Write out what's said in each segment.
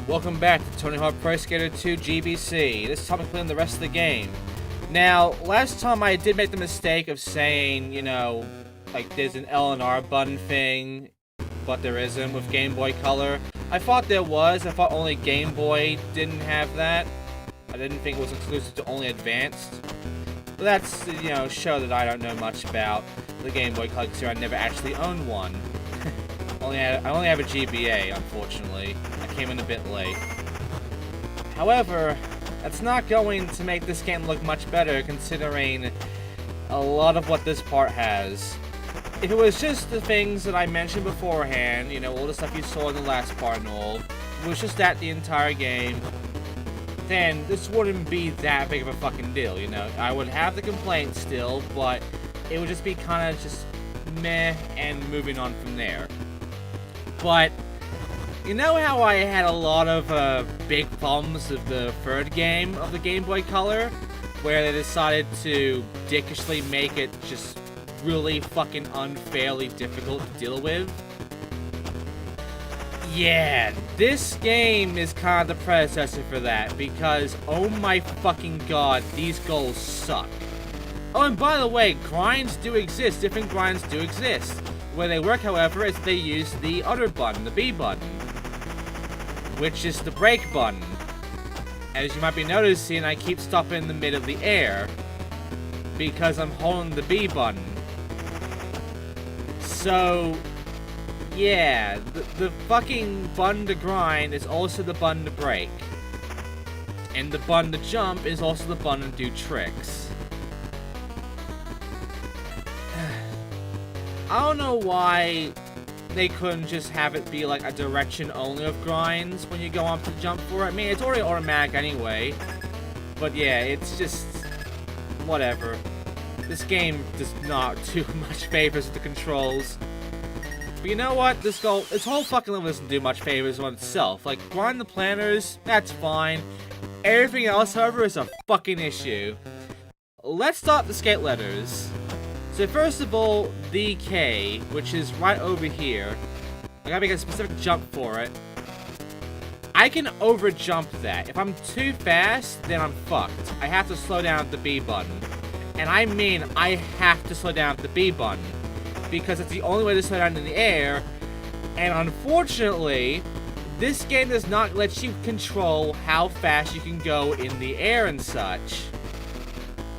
Welcome back to Tony Hawk Pro Skater 2 GBC. This time I'm playing the rest of the game. Now, last time I did make the mistake of saying, you know, like there's an L and R button thing, but there isn't with Game Boy Color. I thought there was. I thought only Game Boy didn't have that. I didn't think it was exclusive to only Advanced. But that's, you know, show that I don't know much about the Game Boy Color because I never actually owned one. I only have a GBA, unfortunately. I came in a bit late. However, that's not going to make this game look much better considering a lot of what this part has. If it was just the things that I mentioned beforehand, you know, all the stuff you saw in the last part and all, if it was just that the entire game, then this wouldn't be that big of a fucking deal, you know. I would have the complaints still, but it would just be kind of just meh and moving on from there. But, you know how I had a lot of big problems with the third game of the Game Boy Color? Where they decided to dickishly make it just really fucking unfairly difficult to deal with? Yeah, this game is kind of the predecessor for that, because oh my fucking god, these goals suck. Oh, and by the way, grinds do exist, different grinds do exist. Where they work, however, is they use the other button, the B button, which is the brake button. As you might be noticing, I keep stopping in the mid of the air because I'm holding the B button. So, yeah, the fucking button to grind is also the button to brake. And the button to jump is also the button to do tricks. I don't know why they couldn't just have it be like a direction only of grinds when you go up to jump for it. I mean, it's already automatic anyway. But yeah, it's just whatever. This game does not do much favors with the controls. But you know what? This whole fucking level doesn't do much favors on itself. Like, grind the planners, that's fine. Everything else, however, is a fucking issue. Let's start the skate letters. So first of all, the K, which is right over here. I gotta make a specific jump for it. I can over jump that. If I'm too fast, then I'm fucked. I have to slow down at the B button. And I mean, I have to slow down at the B button. Because it's the only way to slow down in the air. And unfortunately, this game does not let you control how fast you can go in the air and such.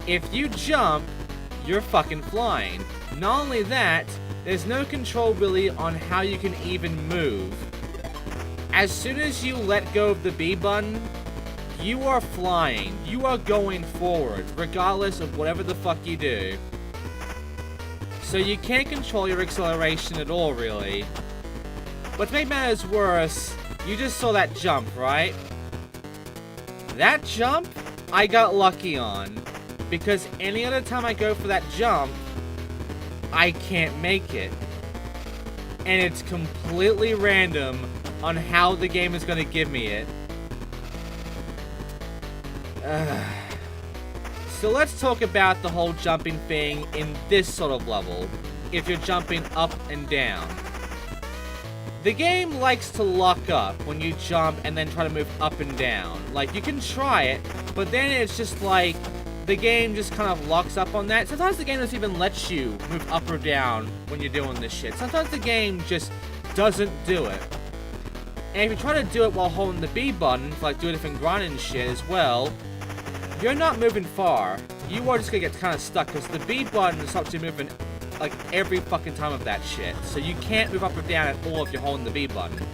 If you jump, you're fucking flying. Not only that, there's no control really on how you can even move. As soon as you let go of the B button, you are flying. You are going forward, regardless of whatever the fuck you do. So you can't control your acceleration at all, really. But to make matters worse, you just saw that jump, right? That jump, I got lucky on. Because any other time I go for that jump, I can't make it. And it's completely random on how the game is going to give me it. So let's talk about the whole jumping thing in this sort of level, if you're jumping up and down. The game likes to lock up when you jump and then try to move up and down. Like, you can try it, but then it's just like, the game just kind of locks up on that. Sometimes the game doesn't even let you move up or down when you're doing this shit. Sometimes the game just doesn't do it. And if you try to do it while holding the B button, like do different grinding shit as well, you're not moving far. You are just gonna get kind of stuck because the B button stops you moving like every fucking time of that shit. So you can't move up or down at all if you're holding the B button.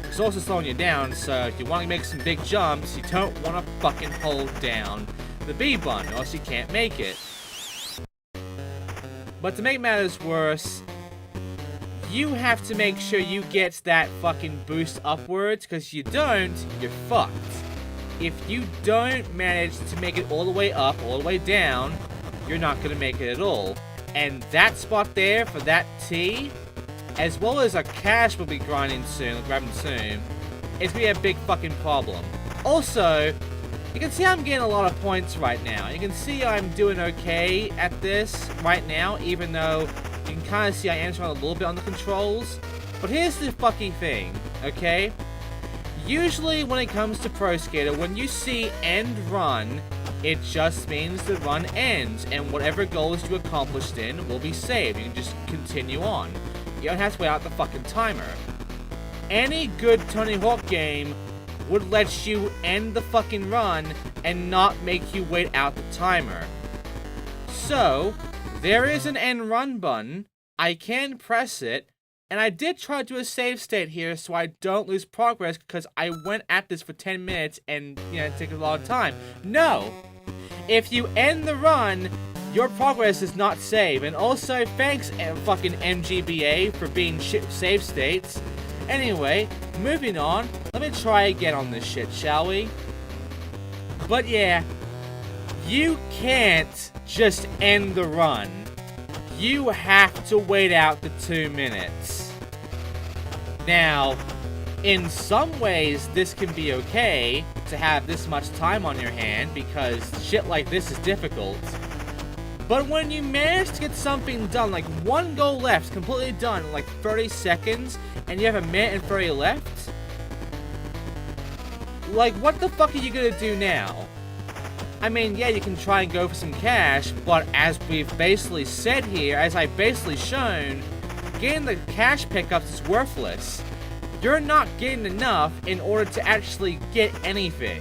It's also slowing you down, so if you want to make some big jumps, you don't want to fucking hold down the B button, or else you can't make it. But to make matters worse, you have to make sure you get that fucking boost upwards, because you don't, you're fucked. If you don't manage to make it all the way up, all the way down, you're not going to make it at all. And that spot there for that T, as well as a cash we'll be grinding soon, grabbing soon, is going to be a big fucking problem. Also, you can see I'm getting a lot of points right now. You can see I'm doing okay at this right now, even though you can kind of see I am trying a little bit on the controls. But here's the fucking thing, okay? Usually when it comes to Pro Skater, when you see end run, it just means the run ends, and whatever goals you accomplished in will be saved. You can just continue on. You don't have to wait out the fucking timer. Any good Tony Hawk game would let you end the fucking run and not make you wait out the timer. So, there is an end run button. I can press it, and I did try to do a save state here so I don't lose progress because I went at this for 10 minutes and, it took a long time. No! If you end the run, your progress is not saved. And also, thanks fucking MGBA for being shit save states. Anyway, moving on, let me try again on this shit, shall we? But yeah, you can't just end the run. You have to wait out the 2 minutes. Now, in some ways, this can be okay to have this much time on your hand because shit like this is difficult. But when you manage to get something done, like one goal left, completely done in like 30 seconds, and you have a minute and 30 left, like what the fuck are you gonna do now? I mean, yeah, you can try and go for some cash, but as we've basically said here, as I've basically shown, getting the cash pickups is worthless. You're not getting enough in order to actually get anything.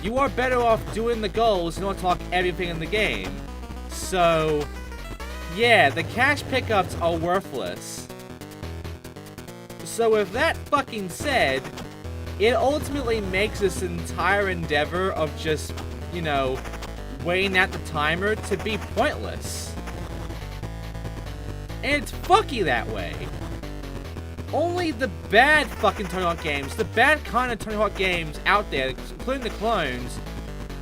You are better off doing the goals in order to unlock everything in the game. So, yeah, the cash pickups are worthless. So with that fucking said, it ultimately makes this entire endeavor of just, waiting at the timer to be pointless. And it's fucky that way. Only the bad fucking Tony Hawk games, the bad kind of Tony Hawk games out there, including the clones,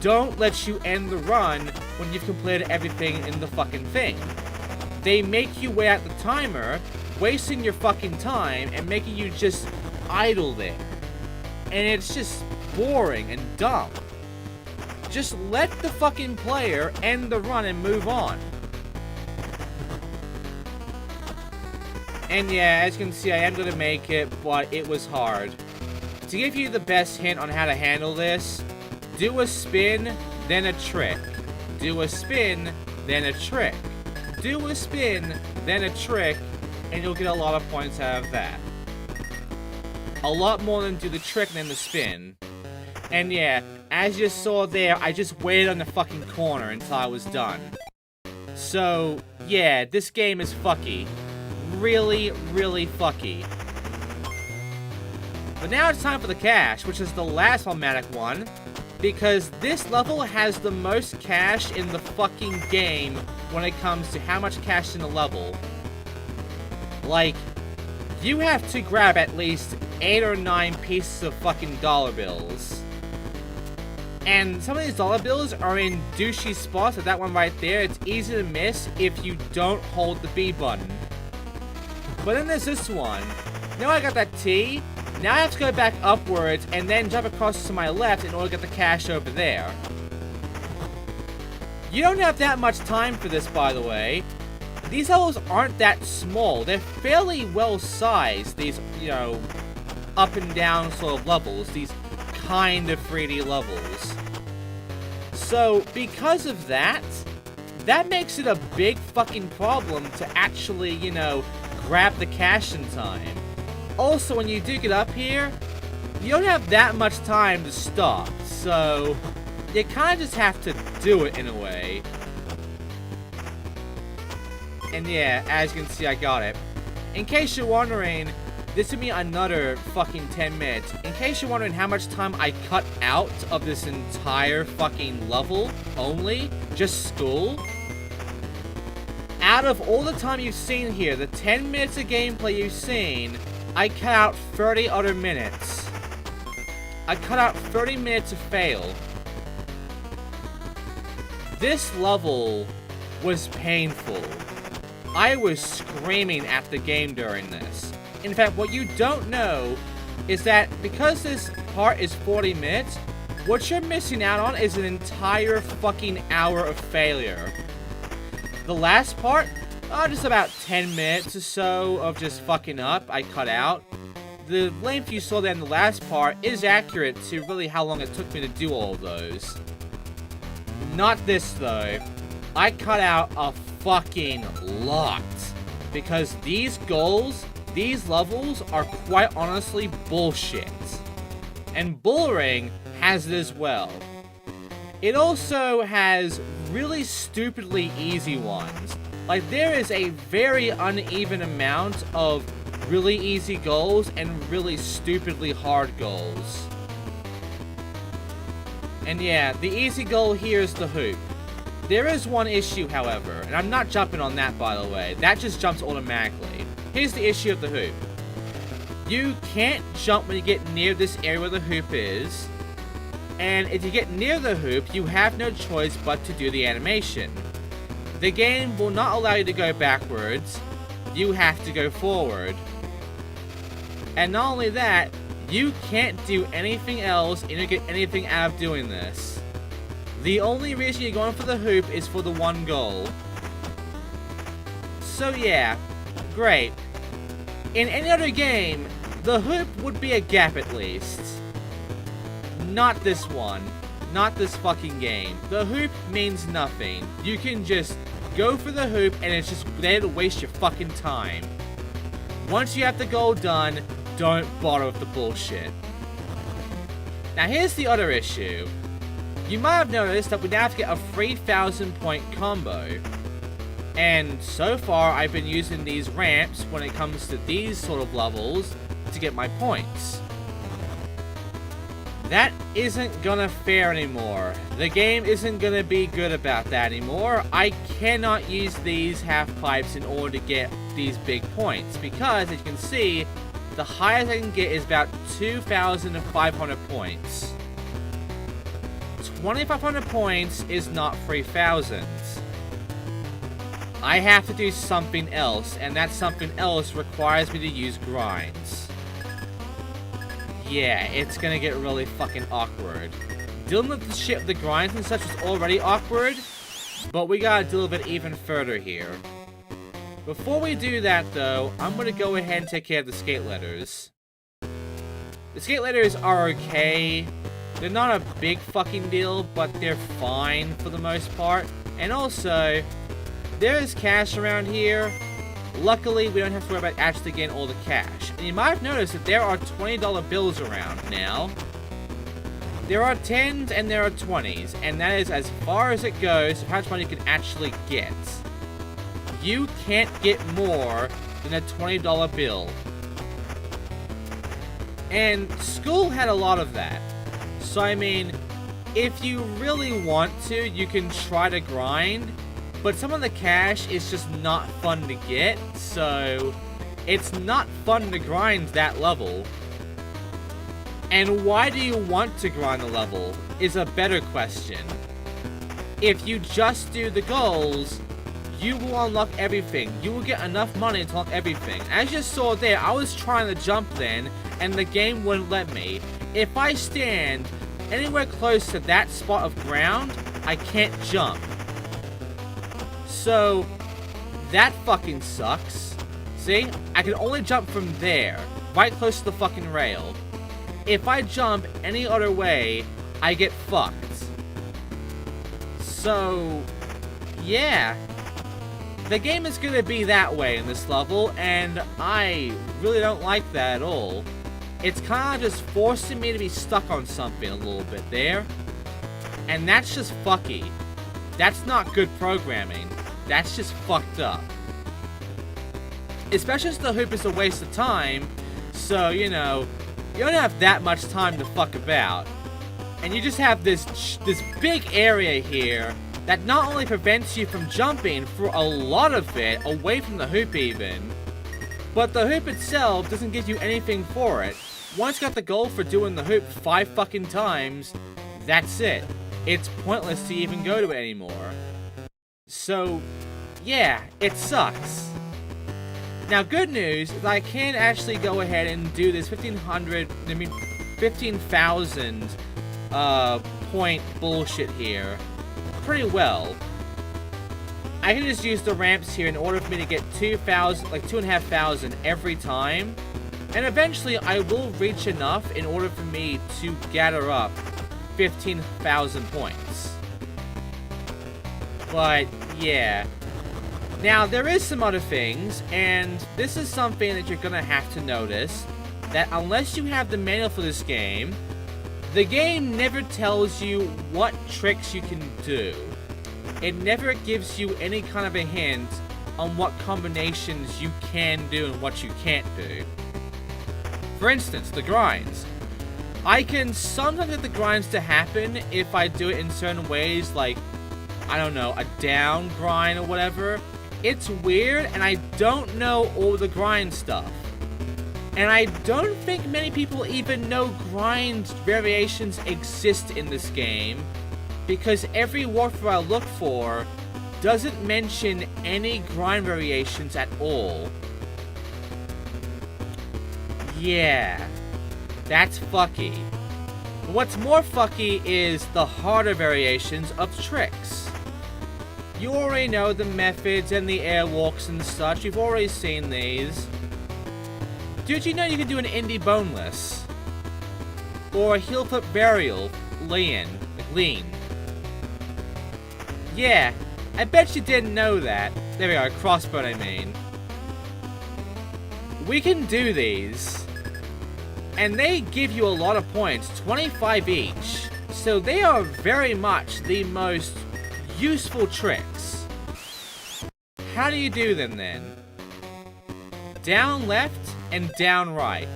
don't let you end the run when you've completed everything in the fucking thing. They make you wait at the timer, wasting your fucking time and making you just idle there. And it's just boring and dumb. Just let the fucking player end the run and move on. And yeah, as you can see, I am going to make it, but it was hard. To give you the best hint on how to handle this, do a spin, then a trick. Do a spin, then a trick. Do a spin, then a trick, and you'll get a lot of points out of that. A lot more than do the trick than the spin. And yeah, as you saw there, I just waited on the fucking corner until I was done. So, yeah, this game is fucky. Really, really fucky. But now it's time for the cash, which is the last automatic one, because this level has the most cash in the fucking game when it comes to how much cash in the level. Like, you have to grab at least 8 or 9 pieces of fucking dollar bills. And some of these dollar bills are in douchey spots, like that one right there. It's easy to miss if you don't hold the B button. But then there's this one. Now I got that T. Now I have to go back upwards and then jump across to my left in order to get the cash over there. You don't have that much time for this, by the way. These levels aren't that small. They're fairly well sized, these, up and down sort of levels. These kind of 3D levels. So, because of that, that makes it a big fucking problem to actually, grab the cash in time. Also, when you do get up here, you don't have that much time to stop, so you kind of just have to do it in a way. And yeah, as you can see, I got it. In case you're wondering, this would be another fucking 10 minutes. In case you're wondering how much time I cut out of this entire fucking level only, just school, out of all the time you've seen here, the 10 minutes of gameplay you've seen, I cut out 30 other minutes. I cut out 30 minutes of fail. This level was painful. I was screaming at the game during this. In fact, what you don't know is that because this part is 40 minutes, what you're missing out on is an entire fucking hour of failure. The last part, just about 10 minutes or so of just fucking up, I cut out. the length you saw there in the last part is accurate to really how long it took me to do all of those. Not this, though. I cut out a fucking lot. Because these goals, these levels, are quite honestly bullshit. And Bullring has it as well. It also has really stupidly easy ones. Like, there is a very uneven amount of really easy goals and really stupidly hard goals. And yeah, the easy goal here is the hoop. There is one issue, however, and I'm not jumping on that, by the way. That just jumps automatically. Here's the issue of the hoop. You can't jump when you get near this area where the hoop is. And if you get near the hoop, you have no choice but to do the animation. The game will not allow you to go backwards. You have to go forward. And not only that, you can't do anything else and you don't get anything out of doing this. The only reason you're going for the hoop is for the one goal. So yeah, great. In any other game, the hoop would be a gap at least. Not this one. Not this fucking game. The hoop means nothing. You can just go for the hoop and it's just there to waste your fucking time. Once you have the goal done, don't bother with the bullshit. Now here's the other issue. You might have noticed that we now have to get a 3,000 point combo. And so far I've been using these ramps when it comes to these sort of levels to get my points. That isn't gonna fare anymore. The game isn't gonna be good about that anymore. I cannot use these half pipes in order to get these big points because, as you can see, the highest I can get is about 2,500 points. 2,500 points is not 3,000. I have to do something else, and that something else requires me to use grinds. Yeah, it's gonna get really fucking awkward. Dealing with the shit with the grinds and such is already awkward, but we gotta deal with it even further here. Before we do that, though, I'm gonna go ahead and take care of the skate letters. The skate letters are okay. They're not a big fucking deal, but they're fine for the most part. And also, there is cash around here. Luckily, we don't have to worry about actually getting all the cash. And you might have noticed that there are $20 bills around now. There are 10s and there are 20s, and that is as far as it goes for how much money you can actually get. You can't get more than a $20 bill. And school had a lot of that. So I mean, if you really want to, you can try to grind, but some of the cash is just not fun to get, so it's not fun to grind that level. And why do you want to grind the level is a better question. If you just do the goals, you will unlock everything. You will get enough money to unlock everything. As you saw there, I was trying to jump then, and the game wouldn't let me. If I stand anywhere close to that spot of ground, I can't jump. So, that fucking sucks. See? I can only jump from there, right close to the fucking rail. If I jump any other way, I get fucked. So, yeah. The game is gonna be that way in this level, and I really don't like that at all. It's kind of just forcing me to be stuck on something a little bit there. And that's just fucky. That's not good programming. That's just fucked up. Especially since the hoop is a waste of time, so, you know, you don't have that much time to fuck about. And you just have this big area here that not only prevents you from jumping for a lot of it, away from the hoop even, but the hoop itself doesn't give you anything for it. Once you got the goal for doing the hoop 5 fucking times, that's it. It's pointless to even go to it anymore. So, yeah, it sucks. Now, good news is I can actually go ahead and do this 15,000 point bullshit here pretty well. I can just use the ramps here in order for me to get 2,000, like 2,500 every time. And eventually I will reach enough in order for me to gather up 15,000 points. But yeah. Now there is some other things, and this is something that you're gonna have to notice, that unless you have the manual for this game, the game never tells you what tricks you can do. It never gives you any kind of a hint on what combinations you can do and what you can't do. For instance, the grinds. I can sometimes get the grinds to happen if I do it in certain ways, like, I don't know, a down grind or whatever. It's weird, and I don't know all the grind stuff. And I don't think many people even know grind variations exist in this game, because every walkthrough I look for doesn't mention any grind variations at all. Yeah, that's fucky. But what's more fucky is the harder variations of tricks. You already know the methods and the airwalks and such, you've already seen these. Did you know you can do an indie boneless? Or a heel flip varial, lean. Yeah, I bet you didn't know that. There we go, crossbow I mean. We can do these. And they give you a lot of points, 25 each. So they are very much the most useful tricks. How do you do them then? Down left and down right.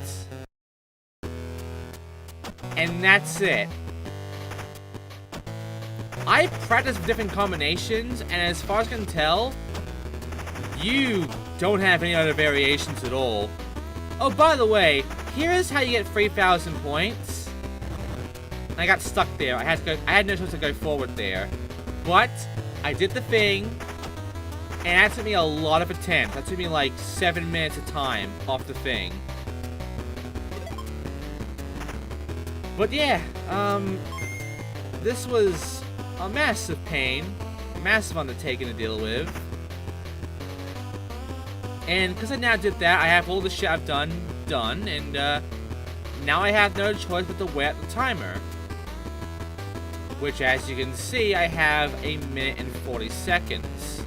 And that's it. I practiced with different combinations, and as far as I can tell, you don't have any other variations at all. Oh, by the way, here is how you get 3,000 points. I got stuck there. I had no choice to go forward there. But I did the thing, and that took me a lot of attempts. That took me like 7 minutes of time off the thing. But yeah, this was a massive pain, massive undertaking to deal with. And because I now did that, I have all the shit I've done, and now I have no choice but to wait at the timer. Which, as you can see, I have 1 minute and 40 seconds.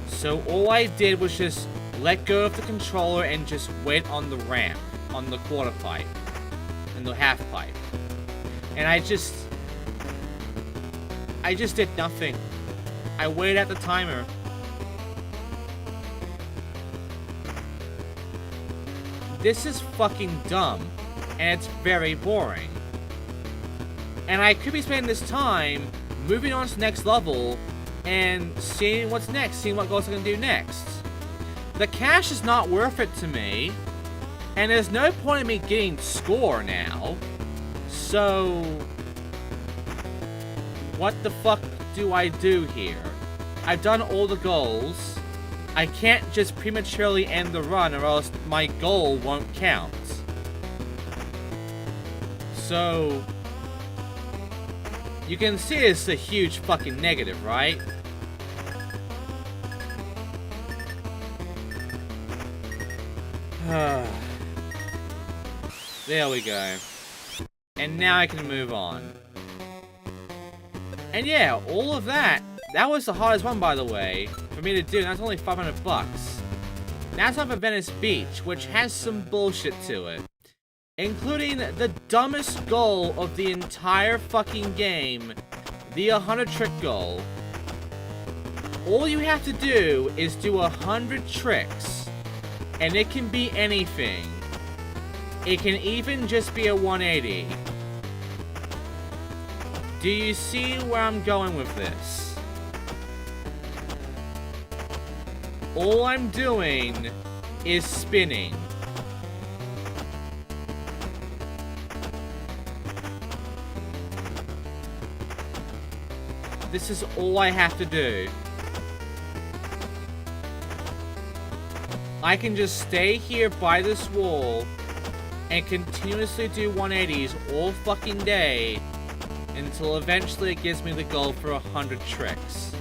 So all I did was just let go of the controller and just wait on the ramp, on the quarter pipe, and the half pipe. And I just did nothing. I waited at the timer. This is fucking dumb, and it's very boring. And I could be spending this time moving on to the next level and seeing what's next, seeing what goals I can do next. The cash is not worth it to me, and there's no point in me getting score now. So what the fuck do I do here? I've done all the goals. I can't just prematurely end the run or else my goal won't count. So you can see it's a huge fucking negative, right? There we go. And now I can move on. And yeah, all of that was the hardest one, by the way, for me to do, and that's only 500 bucks. Now it's time for Venice Beach, which has some bullshit to it. Including the dumbest goal of the entire fucking game, the 100 trick goal. All you have to do is do 100 tricks, and it can be anything. It can even just be a 180. Do you see where I'm going with this? All I'm doing is spinning. This is all I have to do. I can just stay here by this wall and continuously do 180s all fucking day until eventually it gives me the goal for 100 tricks.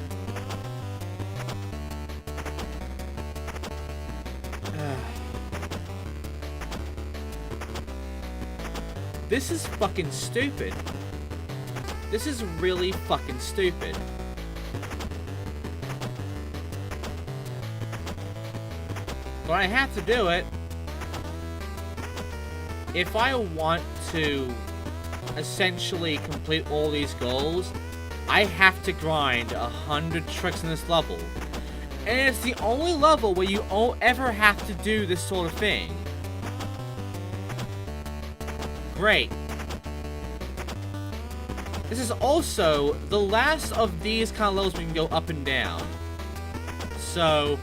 This is fucking stupid. This is really fucking stupid. But I have to do it. If I want to essentially complete all these goals, I have to grind 100 tricks in this level. And it's the only level where you ever have to do this sort of thing. Great. This is also the last of these kind of levels we can go up and down. So,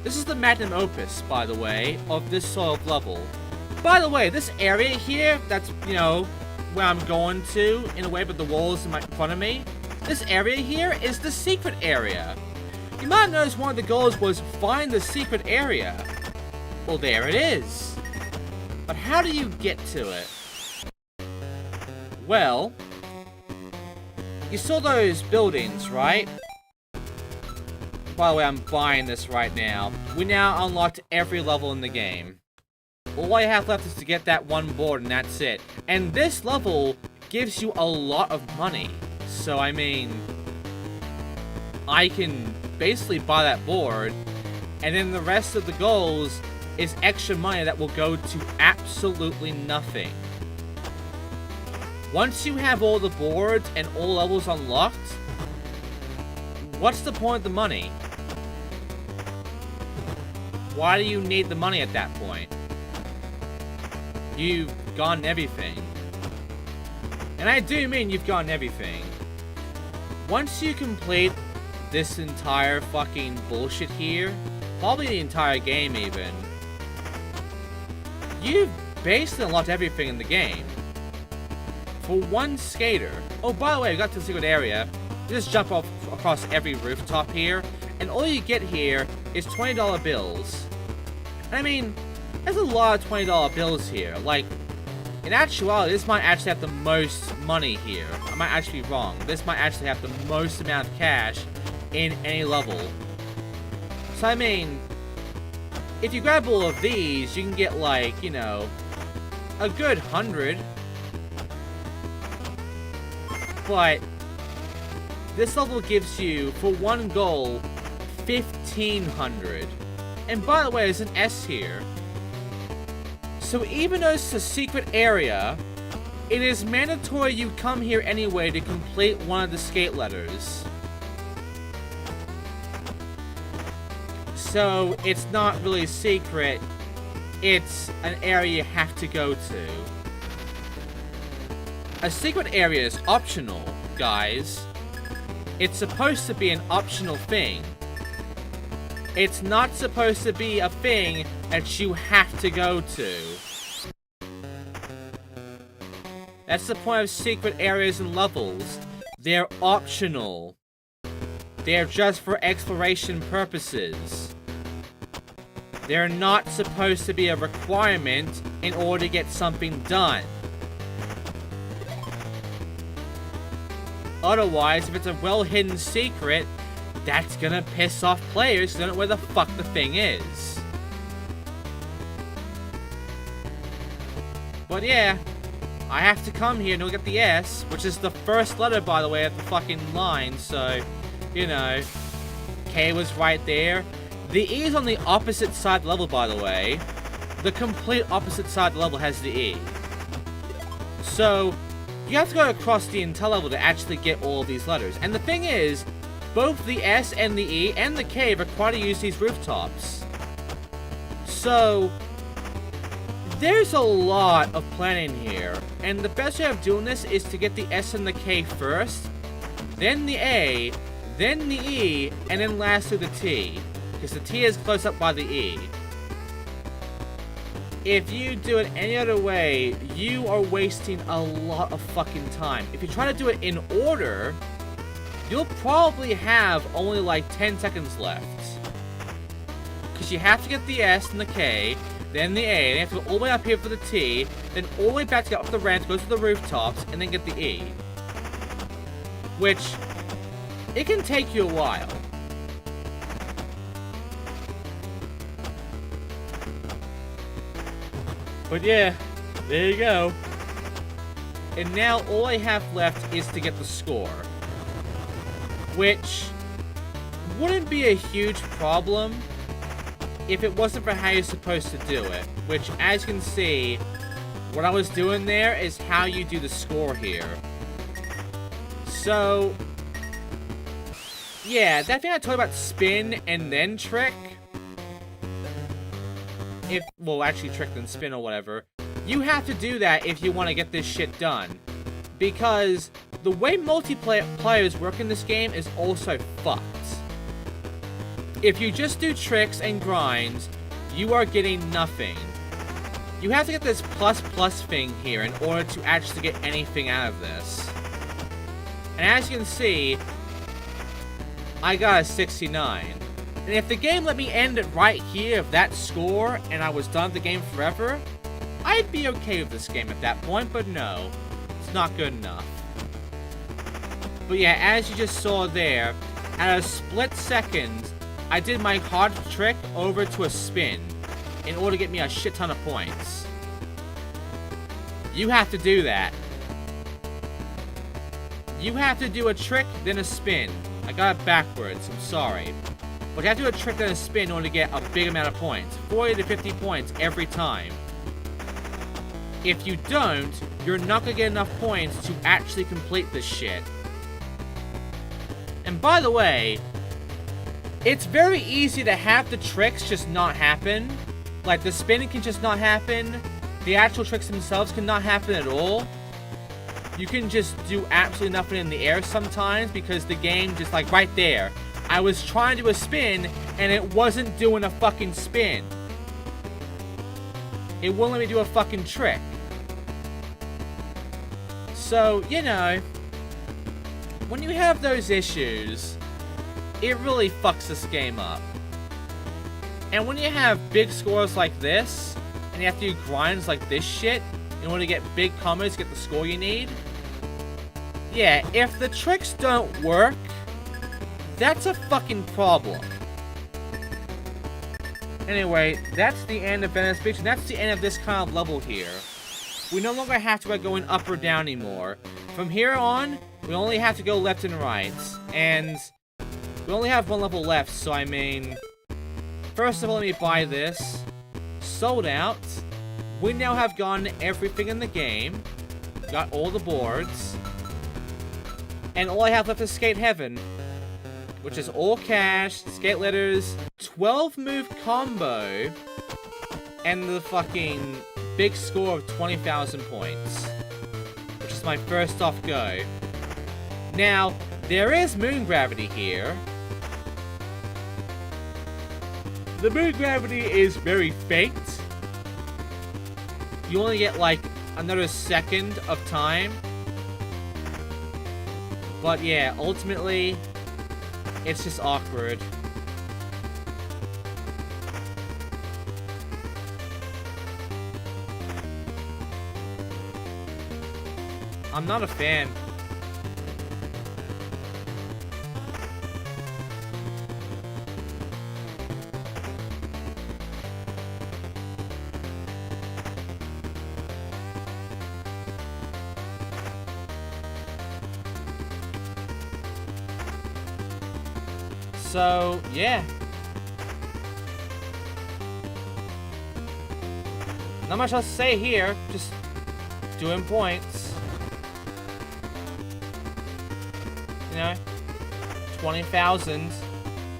this is the Magnum Opus, by the way, of this sort of level. By the way, this area here, that's, you know, where I'm going to, in a way, but the walls in front of me. This area here is the secret area. You might notice one of the goals was find the secret area. Well, there it is. But how do you get to it? Well, you saw those buildings, right? By the way, I'm buying this right now. We now unlocked every level in the game. All I have left is to get that one board, and that's it. And this level gives you a lot of money. So, I mean, I can basically buy that board, and then the rest of the goals is extra money that will go to absolutely nothing. Once you have all the boards and all levels unlocked, what's the point of the money? Why do you need the money at that point? You've gotten everything. And I do mean you've gotten everything. Once you complete this entire fucking bullshit here, probably the entire game even, you've basically unlocked everything in the game. For one skater. Oh, by the way, we got to the secret area. You just jump off across every rooftop here, and all you get here is $20 bills. And I mean, there's a lot of $20 bills here. Like, in actuality, this might actually have the most money here. I might actually be wrong. This might actually have the most amount of cash in any level. So I mean, if you grab all of these, you can get like, you know, a good 100. But this level gives you, for one goal, 1,500. And by the way, there's an S here. So even though it's a secret area, it is mandatory you come here anyway to complete one of the skate letters. So it's not really secret, it's an area you have to go to. A secret area is optional, guys. It's supposed to be an optional thing. It's not supposed to be a thing that you have to go to. That's the point of secret areas and levels. They're optional. They're just for exploration purposes. They're not supposed to be a requirement in order to get something done. Otherwise, if it's a well-hidden secret, that's gonna piss off players who don't know where the fuck the thing is. But yeah, I have to come here and look at the S, which is the first letter, by the way, of the fucking line, so, you know, K was right there. The E is on the opposite side of the level, by the way. The complete opposite side of the level has the E. So, you have to go across the entire level to actually get all of these letters. And the thing is, both the S and the E and the K require to use these rooftops. So, there's a lot of planning here. And the best way of doing this is to get the S and the K first, then the A, then the E, and then lastly the T. Because the T is close up by the E. If you do it any other way, you are wasting a lot of fucking time. If you try to do it in order, you'll probably have only like 10 seconds left. Because you have to get the S and the K, then the A, then you have to go all the way up here for the T, then all the way back to get up the ramp, go to the rooftops, and then get the E. Which, it can take you a while. But yeah, there you go. and now all I have left is to get the score. Which wouldn't be a huge problem if it wasn't for how you're supposed to do it. Which, as you can see, what I was doing there is how you do the score here. So, yeah, that thing I told you about spin and then trick. Well, actually trick then spin or whatever. You have to do that if you want to get this shit done. Because the way multiplayer work in this game is also fucked. If you just do tricks and grinds, you are getting nothing. You have to get this plus thing here in order to actually get anything out of this. And as you can see, I got a 69. And if the game let me end it right here of that score and I was done with the game forever, I'd be okay with this game at that point, but no. It's not good enough. But yeah, as you just saw there, at a split second, I did my hard trick over to a spin in order to get me a shit ton of points. You have to do that. You have to do a trick, then a spin. I got it backwards, I'm sorry. But you have to do a trick, then a spin in order to get a big amount of points. 40 to 50 points every time. If you don't, you're not gonna get enough points to actually complete this shit. And by the way, it's very easy to have the tricks just not happen. Like, the spinning can just not happen. The actual tricks themselves cannot happen at all. You can just do absolutely nothing in the air sometimes because the game just, like, right there. I was trying to do a spin, and it wasn't doing a fucking spin. It wouldn't let me do a fucking trick. So, you know, when you have those issues, it really fucks this game up. And when you have big scores like this, and you have to do grinds like this shit, in order to get big combos to get the score you need, yeah, if the tricks don't work, that's a fucking problem. Anyway, that's the end of Venice Beach, and that's the end of this kind of level here. We no longer have to go going up or down anymore. From here on, we only have to go left and right. And we only have one level left, so I mean... First of all, let me buy this. Sold out. We now have gotten everything in the game. Got all the boards. And all I have left is Skate Heaven. Which is all cash, skate letters, 12 move combo, and the fucking big score of 20,000 points. Which is my first off go. Now, there is moon gravity here. The moon gravity is very faint. You only get like another second of time. But yeah, ultimately, it's just awkward. I'm not a fan. So, yeah. Not much else to say here, just doing points. You know, 20,000.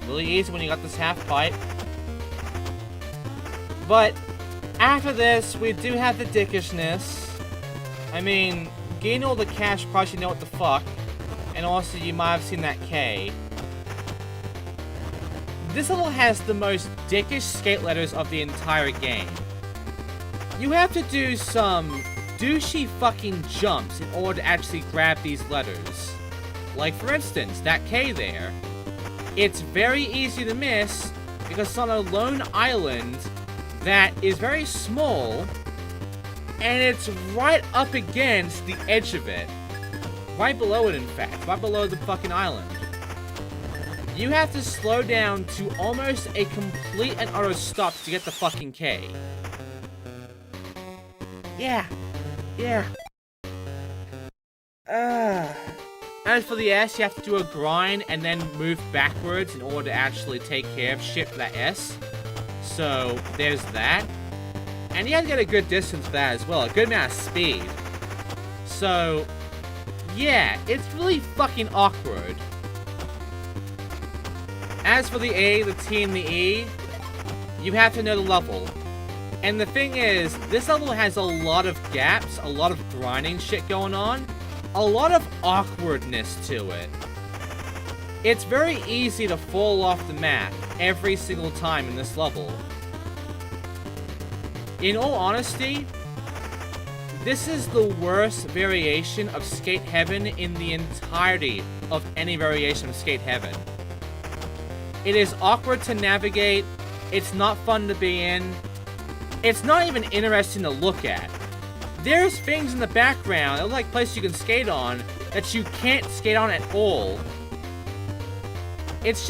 Really easy when you got this half pipe. But, after this, we do have the dickishness. I mean, getting all the cash price, you know what the fuck. And also, you might have seen that K. This level has the most dickish skate letters of the entire game. You have to do some douchey fucking jumps in order to actually grab these letters. Like, for instance, that K there. It's very easy to miss because it's on a lone island that is very small and it's right up against the edge of it. Right below it, in fact. Right below the fucking island. You have to slow down to almost a complete and utter stop to get the fucking K. Yeah. As for the S, you have to do a grind and then move backwards in order to actually take care of shit for that S. So, there's that. And you have to get a good distance for that as well, a good amount of speed. So, yeah, it's really fucking awkward. As for the A, the T, and the E, you have to know the level. And the thing is, this level has a lot of gaps, a lot of grinding shit going on, a lot of awkwardness to it. It's very easy to fall off the map every single time in this level. In all honesty, this is the worst variation of Skate Heaven in the entirety of any variation of Skate Heaven. It is awkward to navigate, it's not fun to be in, it's not even interesting to look at. There's things in the background that look like places you can skate on that you can't skate on at all. It's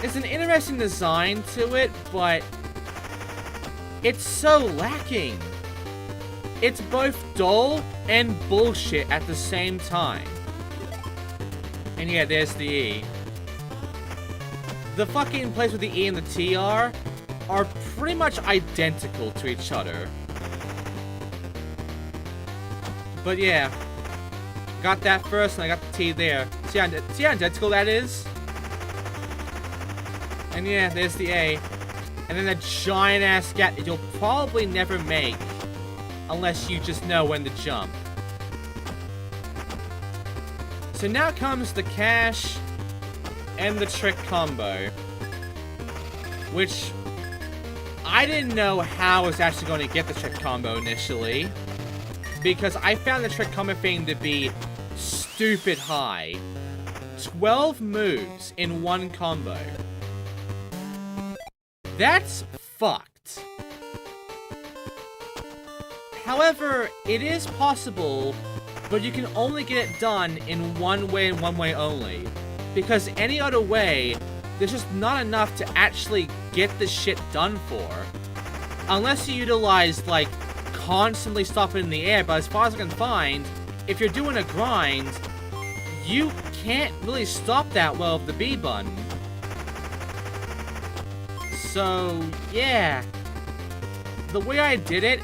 an interesting design to it, but it's so lacking. It's both dull and bullshit at the same time. And yeah, there's the E. The fucking place where the E and the T are pretty much identical to each other. But yeah, got that first and I got the T there. See how identical that is? And yeah, there's the A. And then a giant ass gap that you'll probably never make unless you just know when to jump. So now comes the cash and the trick combo, which I didn't know how I was actually going to get the trick combo initially, because I found the trick combo thing to be stupid high. 12 moves in one combo. That's fucked. However, it is possible, but you can only get it done in one way and one way only. Because any other way, there's just not enough to actually get the shit done for. Unless you utilize, like, constantly stopping in the air, but as far as I can find, if you're doing a grind, you can't really stop that well with the B button. So, yeah. The way I did it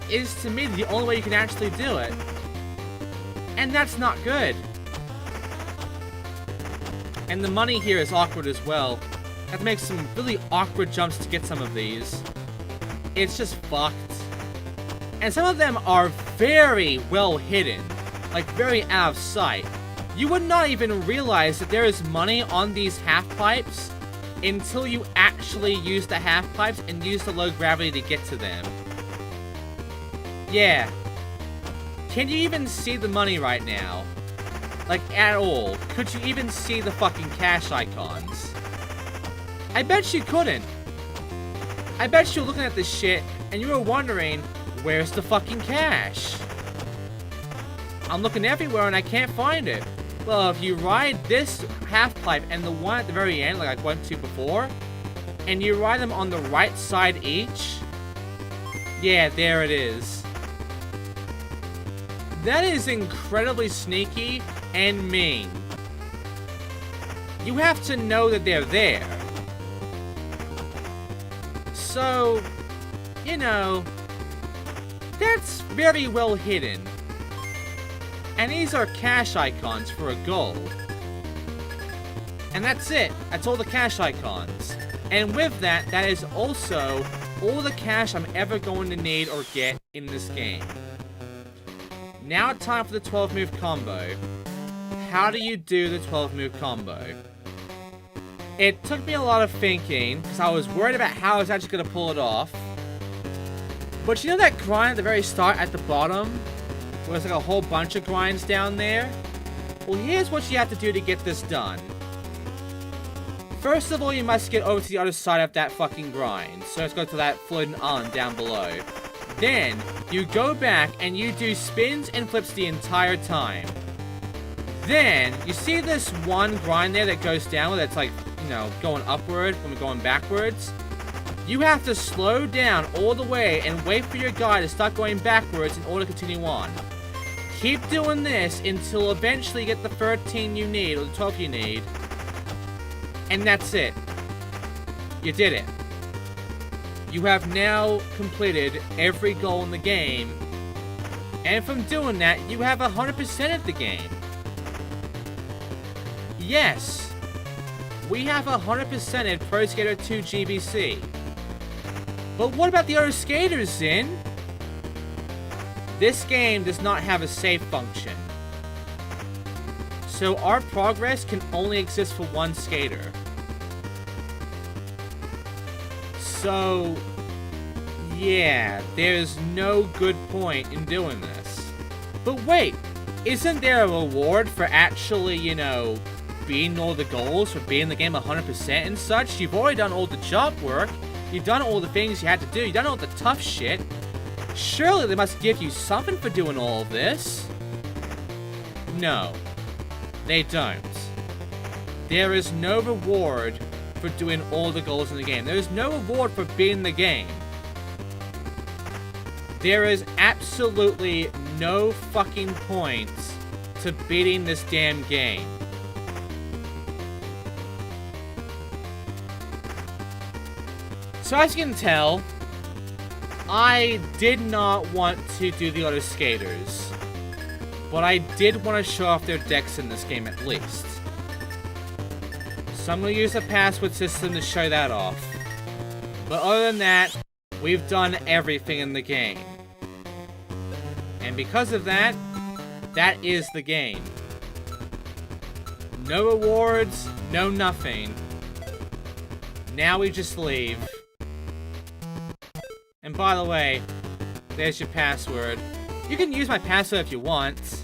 is, to me, the only way you can actually do it. And that's not good. And the money here is awkward as well. I have to make some really awkward jumps to get some of these. It's just fucked. And some of them are very well hidden. Like, very out of sight. You would not even realize that there is money on these half pipes until you actually use the half pipes and use the low gravity to get to them. Yeah. Can you even see the money right now? Like, at all. Could you even see the fucking cash icons? I bet you couldn't. I bet you were looking at this shit and you were wondering, where's the fucking cash? I'm looking everywhere and I can't find it. Well, if you ride this half pipe and the one at the very end, like I went to before, and you ride them on the right side each, yeah, there it is. That is incredibly sneaky and mean. You have to know that they're there. So, you know, that's very well hidden. And these are cash icons for a goal. And that's it. That's all the cash icons. And with that, that is also all the cash I'm ever going to need or get in this game. Now time for the 12 move combo. How do you do the 12 move combo? It took me a lot of thinking, because I was worried about how I was actually going to pull it off. But you know that grind at the very start at the bottom? Where there's like a whole bunch of grinds down there? Well, here's what you have to do to get this done. First of all, you must get over to the other side of that fucking grind. So let's go to that floating island down below. Then, you go back and you do spins and flips the entire time. Then, you see this one grind there that goes down, that's like, you know, going upward when we're going backwards? You have to slow down all the way and wait for your guy to start going backwards in order to continue on. Keep doing this until eventually you get the 13 you need, or the 12 you need. And that's it. You did it. You have now completed every goal in the game. And from doing that, you have 100% of the game. Yes. We have 100%ed Pro Skater 2 GBC. But what about the other skaters, Xin? This game does not have a save function. So our progress can only exist for one skater. So, yeah, there's no good point in doing this. But wait, isn't there a reward for actually, you know, beating all the goals, for beating the game 100% and such? You've already done all the job work, you've done all the things you had to do, you've done all the tough shit. Surely they must give you something for doing all of this. No, they don't. There is no reward for doing all the goals in the game. There is no reward for beating the game. There is absolutely no fucking point to beating this damn game. So as you can tell, I did not want to do the other skaters, but I did want to show off their decks in this game at least. So I'm going to use the password system to show that off. But other than that, we've done everything in the game. And because of that, that is the game. No rewards, no nothing. Now we just leave. And by the way, there's your password. You can use my password if you want.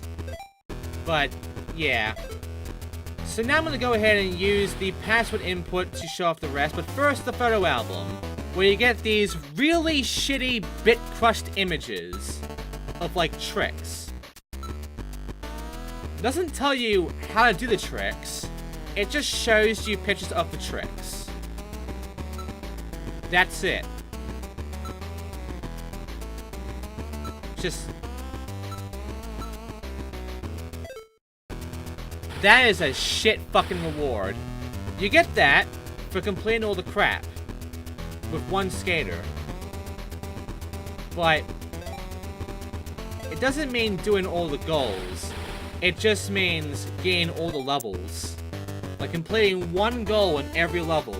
But, yeah. So now I'm going to go ahead and use the password input to show off the rest. But first, the photo album, where you get these really shitty bit-crushed images of, like, tricks. It doesn't tell you how to do the tricks. It just shows you pictures of the tricks. That's it. Just... that is a shit fucking reward. You get that for completing all the crap with one skater. But it doesn't mean doing all the goals. It just means getting all the levels. Like completing one goal in every level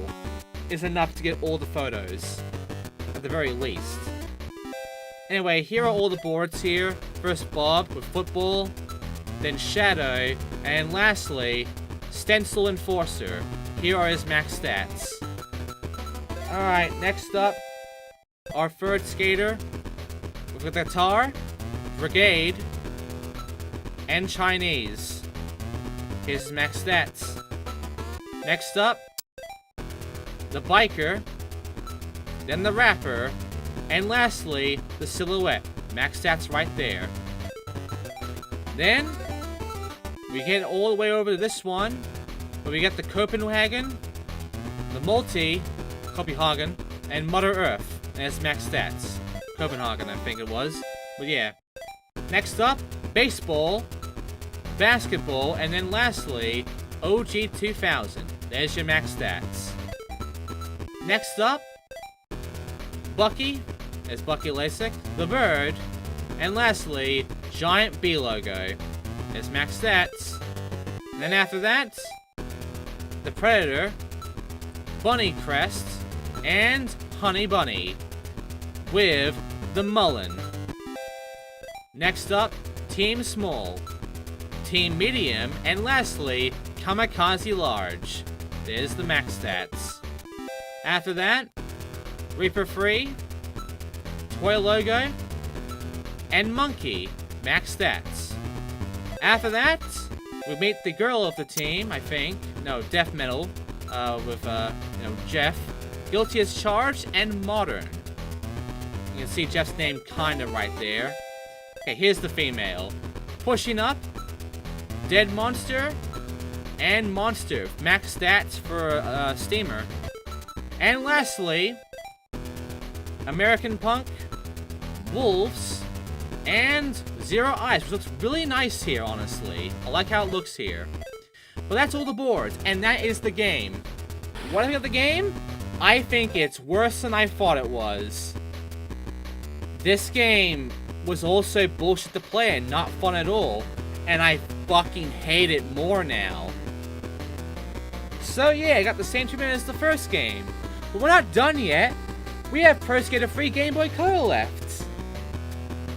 is enough to get all the photos. At the very least. Anyway, here are all the boards here. First Bob with football, then Shadow, and lastly, Stencil Enforcer. Here are his max stats. Alright, next up, our third skater with the guitar, Brigade, and Chinese. Here's his max stats. Next up, the biker, then the rapper, and lastly, the silhouette. Max stats right there. Then, we get all the way over to this one, where we get the Copenhagen, the Multi, Copenhagen, and Mother Earth. And it's max stats. Copenhagen, I think it was. But yeah. Next up, baseball, basketball, and then lastly, OG 2000. There's your max stats. Next up, Bucky, there's Bucky Lasik, the Bird, and lastly, Giant B logo. There's max stats. And then after that, the Predator, Bunny Crest, and Honey Bunny, with the Mullen. Next up, Team Small, Team Medium, and lastly, Kamikaze Large. There's the max stats. After that, Reaper Free, Toy Logo, and Monkey, max stats. After that, we meet the girl of the team, I think. No, Death Metal, with, Jeff. Guilty as Charged, and Modern. You can see Jeff's name kinda right there. Okay, here's the female. Pushing Up, Dead Monster, and Monster. Max stats for, Steamer. And lastly, American Punk, Wolves, and Zero Ice, which looks really nice here, honestly. I like how it looks here. But that's all the boards, and that is the game. What do I think of the game? I think it's worse than I thought it was. This game was also bullshit to play and not fun at all. And I fucking hate it more now. So yeah, I got the same treatment as the first game. But we're not done yet. We have Pro Skater 3 Game Boy Color left.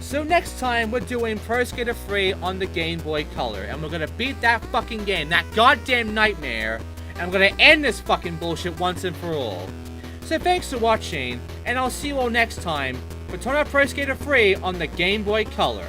So next time, we're doing Pro Skater 3 on the Game Boy Color. And we're gonna beat that fucking game, that goddamn nightmare. And we're gonna end this fucking bullshit once and for all. So thanks for watching, and I'll see you all next time for Turn Out Pro Skater 3 on the Game Boy Color.